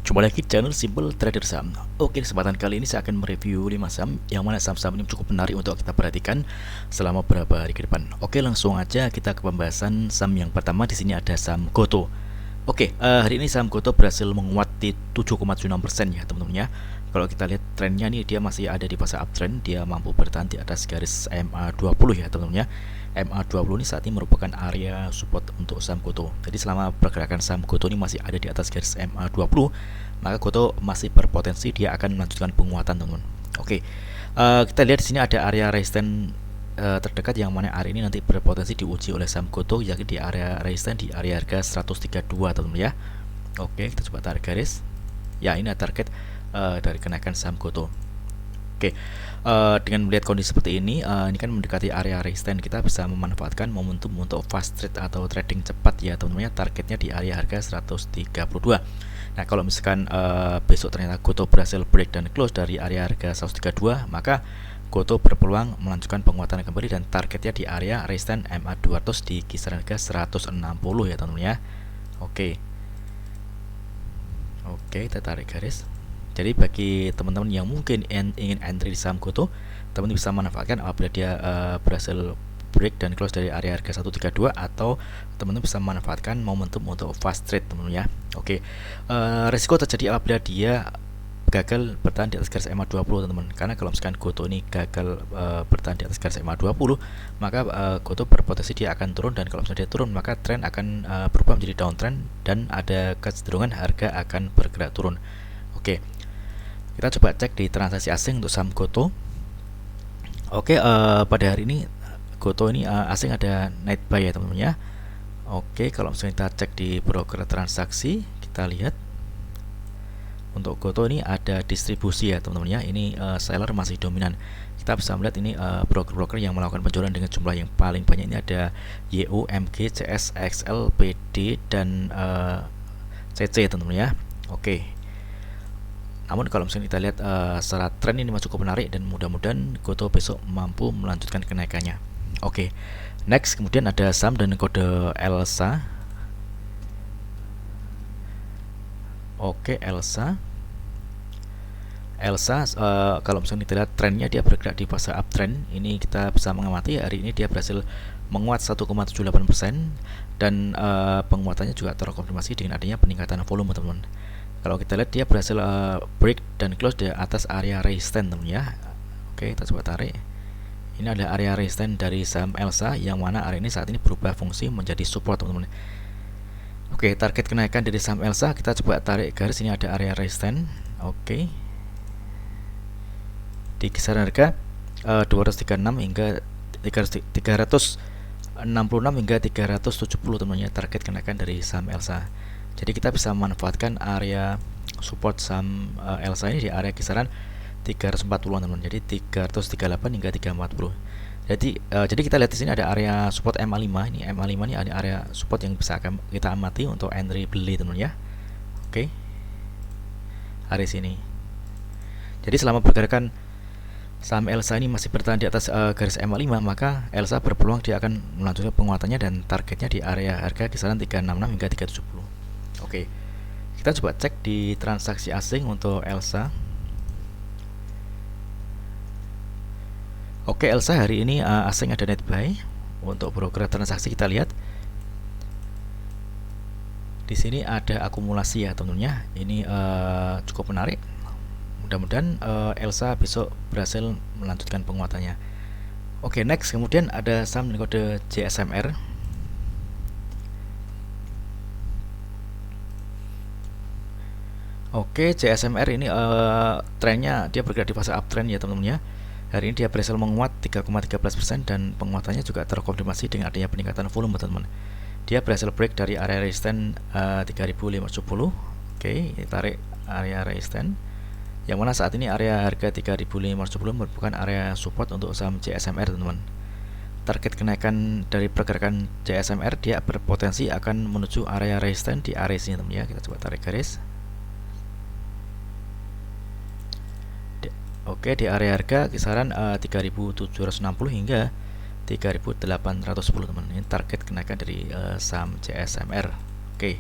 Jumpa lagi di channel Simple Trader Saham. Oke, kesempatan kali ini saya akan mereview 5 saham yang mana saham-saham ini cukup menarik untuk kita perhatikan selama beberapa hari ke depan. Oke, langsung aja kita ke pembahasan saham yang pertama. Di sini ada saham Goto. Oke, hari ini saham Goto berhasil menguat di 7,76% ya teman-teman ya. Kalau kita lihat trennya nih, dia masih ada di fase uptrend. Dia mampu bertahan di atas garis MA20 ya teman-teman ya. MA20 ini saat ini merupakan area support untuk saham Goto. Jadi selama pergerakan saham Goto ini masih ada di atas garis MA20, maka Goto masih berpotensi dia akan melanjutkan penguatan teman-teman. Oke, kita lihat di sini ada area resistance terdekat yang mana area ini nanti berpotensi diuji oleh saham Goto, yakni di area resistance di area harga 132 teman-teman ya. Oke, kita coba tarik garis. Ya, ini target dari kenaikan saham Goto. Oke, dengan melihat kondisi seperti ini kan mendekati area resistance, kita bisa memanfaatkan momentum untuk fast trade atau trading cepat ya teman-teman ya. Targetnya di area harga 132. Nah, kalau misalkan besok ternyata Goto berhasil break dan close dari area harga 132, maka Goto berpeluang melanjutkan penguatan kembali dan targetnya di area resistance MA200 di kisaran harga 160 ya teman-teman ya. Oke, kita tarik garis. Jadi bagi teman-teman yang mungkin ingin entry di saham Goto, teman-teman bisa manfaatkan apabila dia berhasil break dan close dari area harga 132, atau teman-teman bisa memanfaatkan momentum untuk fast trade teman-teman ya. Oke, risiko terjadi apabila dia gagal bertahan di atas garis MA20 teman-teman. Karena kalau misalkan Goto ini gagal bertahan di atas garis MA20, maka Goto berpotensi dia akan turun, dan kalau misalnya dia turun maka tren akan berubah menjadi downtrend dan ada kecenderungan harga akan bergerak turun. Oke, kita coba cek di transaksi asing untuk saham Goto. Oke, pada hari ini Goto ini asing ada net buy ya teman-teman ya. Oke, kalau misalnya kita cek di broker transaksi, kita lihat untuk Goto ini ada distribusi ya teman-teman ya. Ini seller masih dominan. Kita bisa melihat ini broker-broker yang melakukan penjualan dengan jumlah yang paling banyak ini ada YU, MG, CS, XL, PD, dan CC teman-teman ya. Oke, namun kalau misalnya kita lihat secara tren ini masih cukup menarik, dan mudah-mudahan Goto besok mampu melanjutkan kenaikannya. Oke, next kemudian ada saham dan kode ELSA. Oke, ELSA kalau misalnya kita lihat trennya, dia bergerak di fase uptrend. Ini kita bisa mengamati hari ini dia berhasil menguat 1,78%, dan penguatannya juga terkonfirmasi dengan adanya peningkatan volume teman-teman. Kalau kita lihat dia berhasil break dan close di atas area resistance teman ya. Oke, kita coba tarik. Ini ada area resistance dari saham ELSA, yang mana area ini saat ini berubah fungsi menjadi support teman-teman. Oke, target kenaikan dari saham ELSA kita coba tarik garis. Ini ada area resistance. Oke, di kisaran harga 236 hingga 366 hingga 370 teman-teman ya, target kenaikan dari saham ELSA. Jadi kita bisa memanfaatkan area support saham ELSA ini di area kisaran 340-an teman-teman. Jadi 338 hingga 340. Jadi kita lihat di sini ada area support MA5. Ini MA5 ini ada area support yang bisa kita amati untuk entry beli teman-teman ya. Oke, area sini. Jadi selama pergerakan saham ELSA ini masih bertahan di atas garis MA5, maka ELSA berpeluang dia akan melanjutkan penguatannya, dan targetnya di area harga kisaran 366 hingga 370. Oke, kita coba cek di transaksi asing untuk ELSA. Oke, ELSA hari ini asing ada net buy. Untuk broker transaksi kita lihat di sini ada akumulasi ya teman-teman ya. Ini cukup menarik. Mudah-mudahan ELSA besok berhasil melanjutkan penguatannya. Oke, next kemudian ada saham dengan kode JSMR. Oke, JSMR ini trennya dia bergerak di fase uptrend ya teman-teman ya. Hari ini dia berhasil menguat 3,13%, dan penguatannya juga terkonfirmasi dengan adanya peningkatan volume teman-teman. Dia berhasil break dari area resistance 3510. Oke, kita tarik area resistance, yang mana saat ini area harga 3510 merupakan area support untuk saham JSMR teman-teman. Target kenaikan dari pergerakan JSMR dia berpotensi akan menuju area resistance di area sini teman-teman ya. Kita coba tarik garis. Oke, di area harga kisaran 3.760 hingga 3.810 teman. Ini target kenaikan dari saham JSMR. Oke.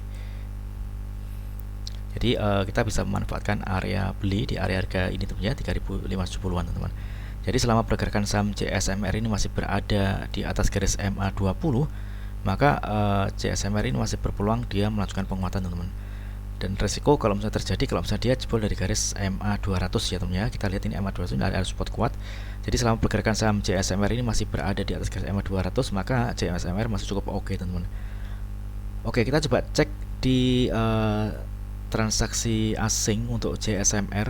Jadi kita bisa memanfaatkan area beli di area harga ini tentunya 3.570-an teman-teman. Jadi selama pergerakan saham CSMR ini masih berada di atas garis MA20, maka CSMR ini masih berpeluang dia melanjutkan penguatan teman-teman. Dan resiko kalau misalnya terjadi, kalau misalnya dia jebol dari garis MA200 ya teman-teman ya, kita lihat ini MA200 ini ada support kuat. Jadi selama pergerakan saham CSMR ini masih berada di atas garis MA200, maka CSMR masih cukup oke teman-teman. Oke, kita coba cek di transaksi asing untuk CSMR.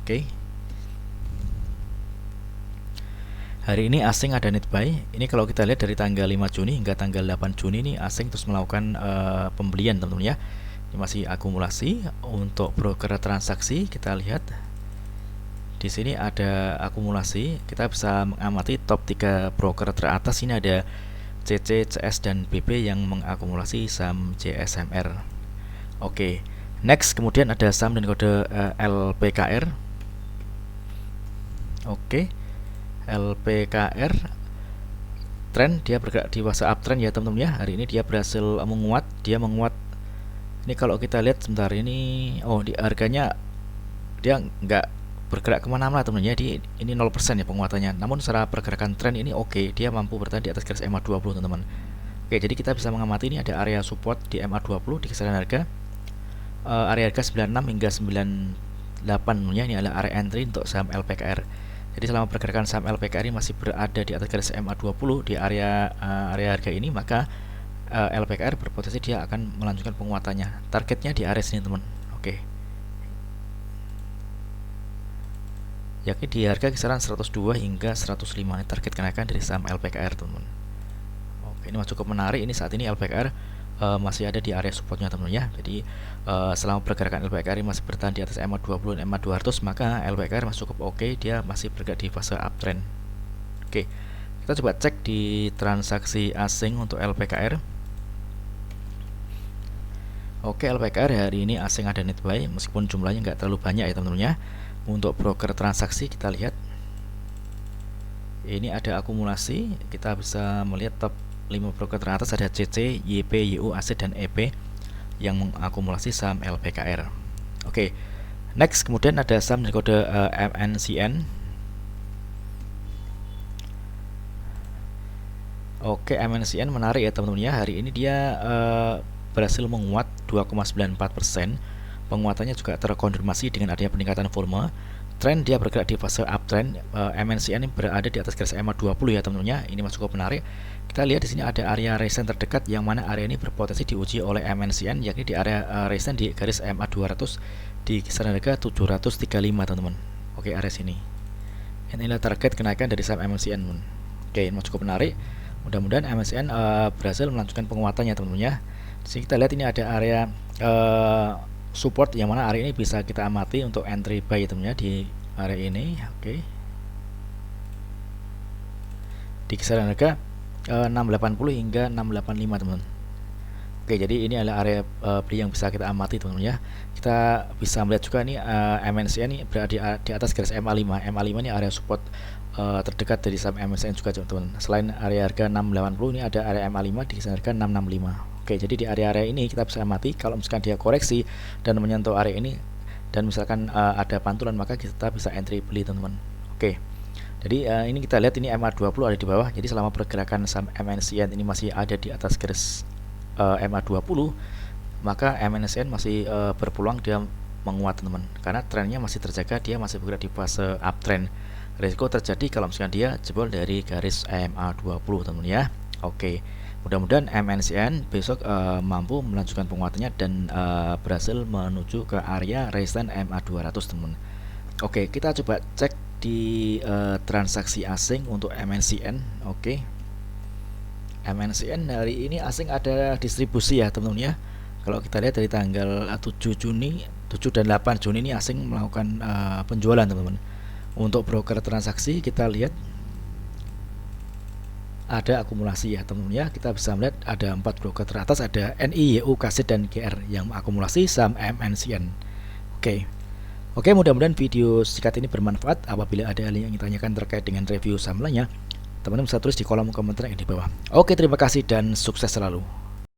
Oke. Hari ini asing ada net buy. Ini kalau kita lihat dari tanggal 5 Juni hingga tanggal 8 Juni ini asing terus melakukan pembelian teman-teman ya. Ini masih akumulasi. Untuk broker transaksi kita lihat di sini ada akumulasi. Kita bisa mengamati top 3 broker teratas. Ini ada CC, CS dan BP yang mengakumulasi saham CSMR. Oke. Next kemudian ada saham dan kode LPKR. Oke. LPKR tren dia bergerak di fase uptrend ya teman-teman ya. Hari ini dia berhasil menguat, ini kalau kita lihat sebentar ini, oh di harganya dia nggak bergerak kemana-mana teman-teman ya, ini 0% ya penguatannya. Namun secara pergerakan tren ini oke, dia mampu bertahan di atas garis MA20 teman-teman. Oke, jadi kita bisa mengamati ini ada area support di MA20 di kisaran harga area harga 96 hingga 98 ya. Ini adalah area entry untuk saham LPKR. Jadi selama pergerakan saham LPKR ini masih berada di atas garis MA20 di area harga ini, maka LPKR berpotensi dia akan melanjutkan penguatannya. Targetnya di area sini teman. Oke. Yakni di harga kisaran 102 hingga 105 ini target kenaikan dari saham LPKR teman-teman. Oke, ini cukup menarik. Ini saat ini LPKR masih ada di area supportnya teman-teman ya. Jadi selama pergerakan LPKR masih bertahan di atas MA20 dan MA200, maka LPKR masih cukup oke, dia masih bergerak di fase uptrend. Oke, kita coba cek di transaksi asing untuk LPKR. Oke, LPKR hari ini asing ada net buy meskipun jumlahnya nggak terlalu banyak ya teman-teman ya. Untuk broker transaksi kita lihat ini ada akumulasi. Kita bisa melihat top 5 broker teratas ada CC, YP, YU, ASET dan EP yang mengakumulasi saham LPKR. Oke. Next kemudian ada saham dengan kode MNCN. Oke, MNCN menarik ya teman-teman ya. Hari ini dia berhasil menguat 2,94%. Penguatannya juga terkonfirmasi dengan adanya peningkatan volume. Tren dia bergerak di fase uptrend. MNCN ini berada di atas garis MA20 ya teman-teman ya. Ini masih cukup menarik. Kita lihat di sini ada area resistance terdekat yang mana area ini berpotensi diuji oleh MNCN, yakni di area resistance di garis MA200 di kisaran harga 735 teman-teman. Oke, area sini. Inilah target kenaikan dari saham MNCN. Oke, ini cukup menarik. Mudah-mudahan MNCN berhasil melanjutkan penguatannya teman-teman ya. Di sini kita lihat ini ada area support yang mana area ini bisa kita amati untuk entry buy teman-teman ya di area ini. Oke. Di kisaran harga 680 hingga 685 teman-teman. Oke, jadi ini adalah area beli yang bisa kita amati teman-teman ya. Kita bisa melihat juga nih MNCN ini berada di atas garis MA5. MA5 ini area support terdekat dari saham MNCN juga teman-teman. Selain area harga 680 ini ada area MA5 di kisaran harga 665. Oke, jadi di area-area ini kita bisa amati kalau misalkan dia koreksi dan menyentuh area ini dan misalkan ada pantulan, maka kita bisa entry beli teman-teman. Oke. Jadi ini kita lihat ini MA20 ada di bawah. Jadi selama pergerakan saham MNCN ini masih ada di atas garis MA20, maka MNCN masih berpeluang dia menguat teman-teman. Karena trennya masih terjaga, dia masih bergerak di fase uptrend. Risiko terjadi kalau misalkan dia jebol dari garis MA20 teman-teman ya. Oke. Mudah-mudahan MNCN besok mampu melanjutkan penguatannya dan berhasil menuju ke area resistance MA200 teman-teman. Oke, kita coba cek di transaksi asing untuk MNCN. Oke. MNCN hari ini asing ada distribusi ya teman-teman ya. Kalau kita lihat dari tanggal 7 Juni, 7 dan 8 Juni ini asing melakukan penjualan teman-teman. Untuk broker transaksi kita lihat ada akumulasi ya teman-teman ya. Kita bisa melihat ada 4 broker teratas, ada NI, YU, KASET dan GR yang mengakumulasi saham MNCN. Oke. Oke, mudah-mudahan video singkat ini bermanfaat. Apabila ada hal yang ingin tanyakan terkait dengan review saham lainnya, teman-teman bisa tulis di kolom komentar yang di bawah. Oke, terima kasih dan sukses selalu.